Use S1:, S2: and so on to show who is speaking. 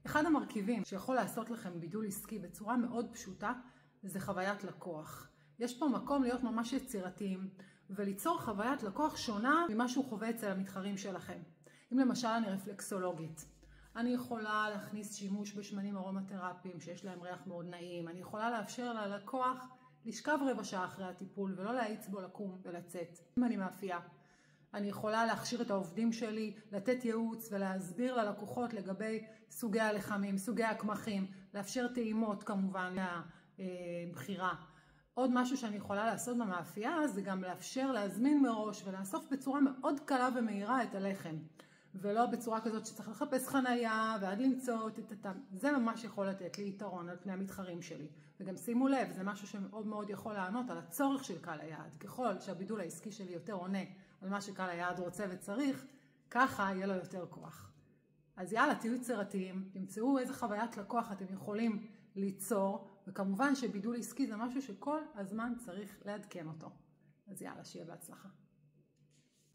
S1: אחד המרכיבים שיכול לעשות לכם בידול עסקי בצורה מאוד פשוטה, זה חוויית לקוח. יש פה מקום להיות ממש יצירתיים, וליצור חוויית לקוח שונה ממה שהוא חווה אצל המתחרים שלכם. אם למשל אני רפלקסולוגית, אני יכולה להכניס שימוש בשמנים ארומתרפיים שיש להם ריח מאוד נעים, אני יכולה לאפשר ללקוח לשכב רבע שעה אחרי הטיפול ולא להאיץ בו לקום ולצאת. אם אני מאפייה, אני יכולה להכשיר את העובדים שלי, לתת ייעוץ ולהסביר ללקוחות לגבי סוגי הלחמים, סוגי הקמחים, לאפשר טעימות כמובן מהבחירה. עוד משהו שאני יכולה לעשות במאפייה זה גם לאפשר להזמין מראש ולאסוף בצורה מאוד קלה ומהירה את הלחם. ולא בצורה כזאת שצריך לחפש חנייה ועד למצוא את הטעם. זה ממש יכול לתת לי יתרון על פני המתחרים שלי. וגם שימו לב, זה משהו שמאוד מאוד יכול לענות על הצורך של קהל היעד. ככל שהבידול העסקי שלי יותר עונה על מה שקהל היעד רוצה וצריך, ככה יהיה לו יותר כוח. אז יאללה, תהיו יצירתיים, תמצאו איזה חוויית לקוח אתם יכולים ליצור, וכמובן שבידול עסקי זה משהו שכל הזמן צריך לעדכן אותו. אז יאללה, שיהיה בהצלחה.